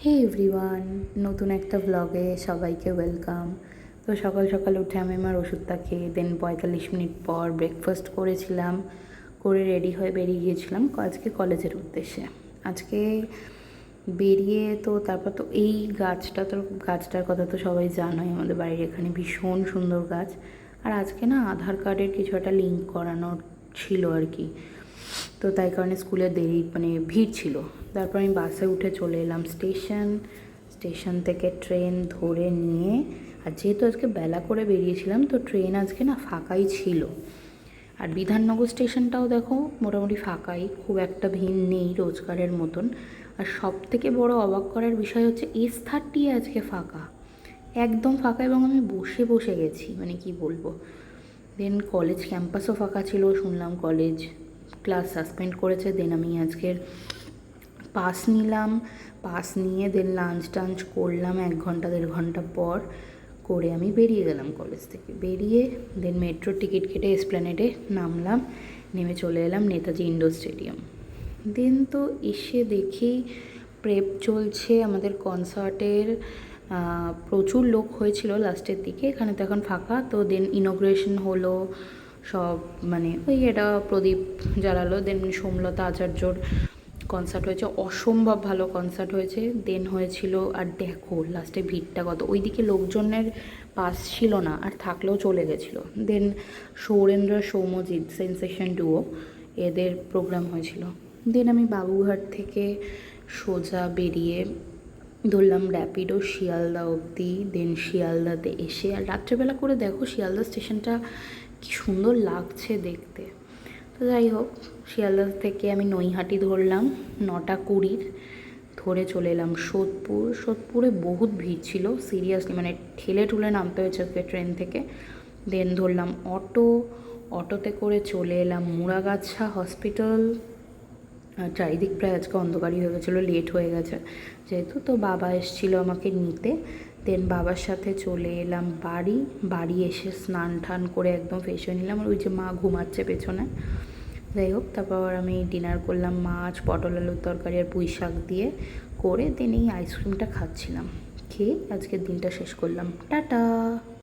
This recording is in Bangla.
হে এভরিওয়ান, নতুন একটা ব্লগে সবাইকে ওয়েলকাম। তো সকাল সকাল উঠে আমি আমার ওষুধটা খেয়ে 45 মিনিট পর ব্রেকফাস্ট করেছিলাম, করে রেডি হয়ে বেরিয়ে গিয়েছিলাম আজকে কলেজের উদ্দেশ্যে। আজকে বেরিয়ে তো তারপর তো এই গাছটার কথা তো সবাই জানোই, আমাদের বাড়ির এখানে ভীষণ সুন্দর গাছ। আর আজকে না আধার কার্ডের কিছু একটা লিঙ্ক করানোর ছিল আর কি, তো তাই কারণে স্কুলে দেরি ভিড় ছিল। তারপর আমি বাসে উঠে চলে এলাম স্টেশন থেকে ট্রেন ধরে নিয়ে। আর যেহেতু আজকে বেলা করে বেরিয়েছিলাম তো ট্রেন আজকে না ফাঁকাই ছিল। আর বিধাননগর স্টেশনটাও দেখো মোটামুটি ফাঁকাই, খুব একটা ভিড় নেই রোজগারের মতন। আর সব থেকে বড় অবাক করার বিষয় হচ্ছে S30 আজকে ফাঁকা, একদম ফাঁকা, এবং আমি বসে বসে গেছি, কি বলবো। দেন কলেজ ক্যাম্পাসও ফাঁকা ছিল, শুনলাম কলেজ ক্লাস সাসপেন্ড করেছে। দেন আমি আজকের পাস নিলাম, পাস নিয়ে দেন লাঞ্চ টাঞ্চ করলাম 1-1.5 ঘন্টা পর, করে আমি বেরিয়ে গেলাম কলেজ থেকে। বেরিয়ে দেন মেট্রো টিকিট কেটে এসপ্ল্যানেডে নামলাম, নেমে চলে এলাম নেতাজি ইন্ডোর স্টেডিয়াম। দেন তো এসে দেখি প্রেপ চলছে আমাদের কনসার্টের, প্রচুর লোক হয়েছিল লাস্টের দিকে, এখানে তো এখন ফাঁকা। তো দেন ইনগ্রেশন হলো, সব ওই এটা প্রদীপ জ্বালালো। দেন সোমলতা আচার্যর কনসার্ট হয়েছে, অসম্ভব ভালো কনসার্ট হয়েছে। দেন হয়েছিল, আর দেখো লাস্টে ভিড়টা কত, ওইদিকে লোকজনের পাস ছিল না, আর থাকলেও চলে গেছিলো। দেন সৌরেন্দ্র সৌম্যজিৎ সেন্সেশন ডুও, এদের প্রোগ্রাম হয়েছিল। দেন আমি বাবুঘাট থেকে সোজা বেরিয়ে ধরলাম র্যাপিডো শিয়ালদা অবধি। দেন শিয়ালদাতে এসে, আর রাত্রেবেলা করে দেখো শিয়ালদা স্টেশনটা কি সুন্দর লাগছে দেখতে। তো যাই হোক, শিয়ালদা থেকে আমি নৈহাটি ধরলাম 9:20, ধরে চলে এলাম সোদপুরে বহুত ভিড় ছিল সিরিয়াসলি, ঠেলে ঠুলে নামতে হয়েছে ট্রেন থেকে। দেন ধরলাম অটোতে করে চলে এলাম মুড়াগাছা হসপিটাল। আর চারিদিক প্রায় আজকে অন্ধকারই হয়ে গেছিলো, লেট হয়ে গেছে যেহেতু। তো বাবা এসেছিলো আমাকে নিতে। দেন বাবার সাথে চলে এলাম বাড়ি এসে স্নান টান করে একদম ফ্রেশ হয়ে নিলাম। আর ওই যে মা ঘুমাচ্ছে পেছনে। যাই হোক, তারপর আমি ডিনার করলাম মাছ, পটল আলুর তরকারি আর পুঁই শাক দিয়ে করে। দেন এই আইসক্রিমটা খাচ্ছিলাম, খেয়ে আজকের দিনটা শেষ করলাম। টাটা।